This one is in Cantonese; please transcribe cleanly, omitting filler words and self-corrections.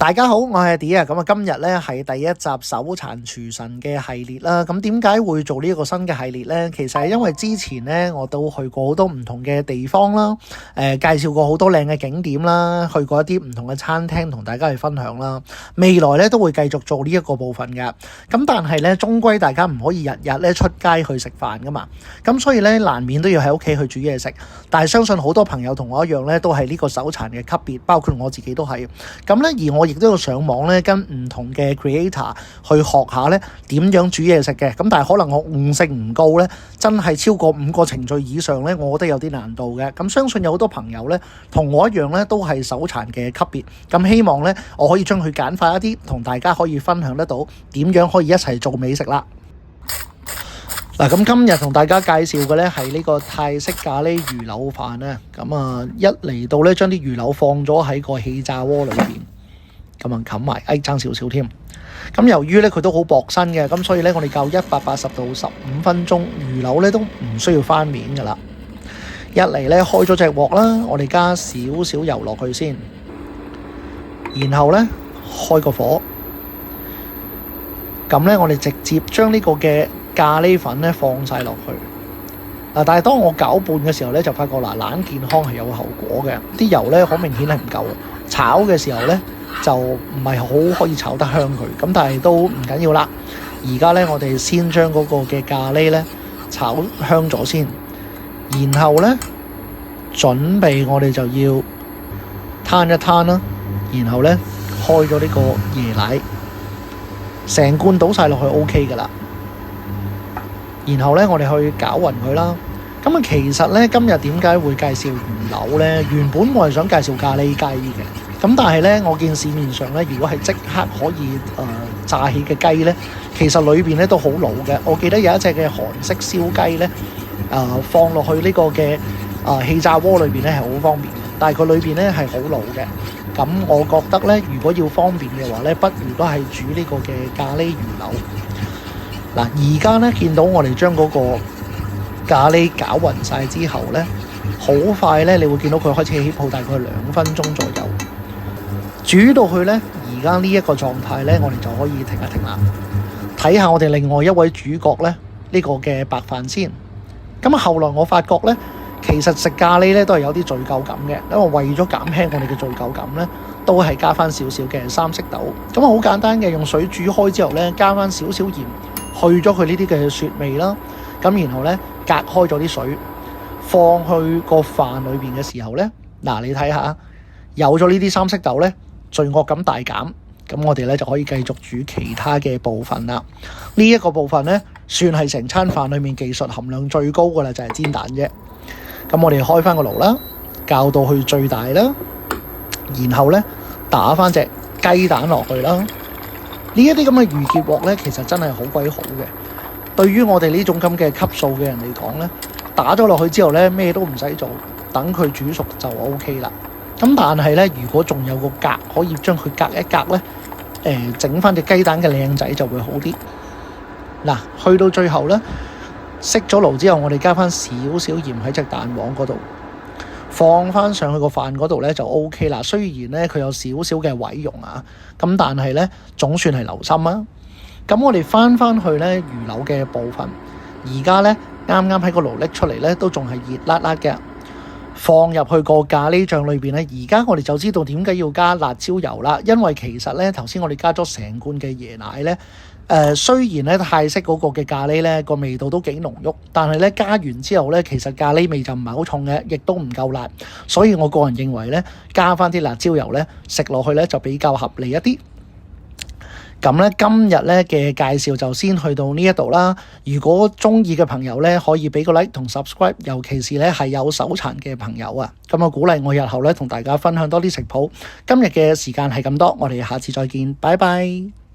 大家好，我係阿 D 啊，咁今日咧係第一集手殘廚神嘅系列啦。咁點解會做呢一個新嘅系列呢？其實係因為之前咧我都去過好多唔同嘅地方啦，介紹過好多靚嘅景點啦，去過一啲唔同嘅餐廳同大家去分享啦。未來咧都會繼續做呢一個部分㗎。咁但係咧，終歸大家唔可以日日咧出街去食飯噶嘛。咁所以咧難免都要喺屋企去煮嘢食。但係相信好多朋友同我一樣咧，都係呢個手殘嘅級別，包括我自己都係。咁咧而我亦都要上網咧，跟唔同嘅 creator 去學下咧點樣煮嘢食嘅。咁但係可能我悟性唔高咧，真係超過5個程序以上咧，我覺得有啲難度嘅。咁相信有好多朋友咧，同我一樣咧，都係手殘嘅級別。咁希望咧，我可以將佢簡化一啲，同大家可以分享得到點樣可以一齊做美食啦。嗱，咁今日同大家介紹嘅咧係呢個泰式咖喱魚柳飯啊。咁一嚟到咧，將啲魚柳放咗喺個氣炸鍋裏邊。咁冚埋，爭少少添。咁由於咧佢都好薄身嘅，咁所以咧我哋較180度15分鐘，魚柳咧都唔需要翻面噶啦。一嚟咧開咗隻鑊啦，我哋加少少油落去先，然後咧開個火。咁咧我哋直接將呢個嘅咖喱粉咧放晒落去。但係當我攪拌嘅時候咧，就發覺懶健康係有後果嘅。啲油咧好明顯係唔夠，炒嘅時候咧就唔係好可以炒得香佢，咁但係都唔緊要啦。而家咧我哋先將嗰個嘅咖喱咧炒香咗先，然後咧準備我哋就要攤一攤啦，然後咧開咗呢個椰奶，成罐倒晒落去 OK 噶啦。然後咧我哋去攪勻佢啦。咁其實咧今日點解會介紹魚柳咧？原本我係想介紹咖喱雞嘅。咁但係咧，我見市面上咧，如果係即刻可以炸起嘅雞咧，其實裏邊咧都好老嘅。我記得有一隻嘅韓式燒雞咧，放落去呢個嘅氣炸鍋裏邊咧係好方便嘅，但係佢裏邊咧係好老嘅。咁我覺得咧，如果要方便嘅話咧，不如都係煮呢個嘅咖喱魚柳。嗱，而家咧見到我哋將嗰個咖喱攪勻晒之後咧，好快咧，你會見到佢開始起泡，大概2分鐘左右。煮到去呢，而家呢一個狀態呢，我哋就可以停一停啦。睇下我哋另外一位主角呢，呢個嘅白飯先。咁後來我發覺呢，其實食咖喱呢都係有啲罪疚感嘅，因為為咗減輕我哋嘅罪疚感呢，都係加翻少少嘅三色豆。咁好簡單嘅，用水煮開之後呢，加翻少少鹽，去咗佢呢啲嘅雪味啦。咁然後呢，隔開咗啲水，放去個飯裏邊嘅時候呢，嗱你睇下，有咗呢啲三色豆呢，罪惡感大減，咁我哋咧就可以繼續煮其他嘅部分啦。呢一個部分咧，算係成餐飯裏面技術含量最高噶啦，就係煎蛋啫。咁我哋開翻個爐啦，校到去最大啦，然後咧打翻隻雞蛋落去啦。呢一啲咁嘅魚結鑊咧，其實真係好鬼好嘅。對於我哋呢種咁嘅級數嘅人嚟講咧，打咗落去之後咧，咩都唔使做，等佢煮熟就 OK 啦。咁但係咧，如果仲有個格可以將佢隔一格咧，整翻隻雞蛋嘅靚仔就會好啲。嗱，去到最後咧，熄咗爐之後，我哋加翻少少鹽喺隻蛋黃嗰度，放翻上去個飯嗰度咧就 OK 啦。雖然咧佢有少少嘅毀容啊，咁但係咧總算係留心啊。咁我哋翻去咧魚柳嘅部分，而家咧啱啱喺個爐拎出嚟咧，都仲係熱辣辣嘅。放入去個咖喱醬裏邊咧，而家我哋就知道點解要加辣椒油啦。因為其實咧，頭先我哋加咗成罐嘅椰奶咧，雖然咧泰式嗰個嘅咖喱咧個味道都幾濃郁，但係咧加完之後咧，其實咖喱味就唔係好重嘅，亦都唔夠辣。所以我個人認為咧，加翻啲辣椒油咧，食落去咧就比較合理一啲。咁咧今日咧嘅介紹就先去到呢一度啦。如果中意嘅朋友咧，可以俾個 like 同 subscribe， 尤其是咧係有手殘嘅朋友啊，咁啊鼓勵我日後咧同大家分享多啲食譜。今日嘅時間係咁多，我哋下次再見，拜拜。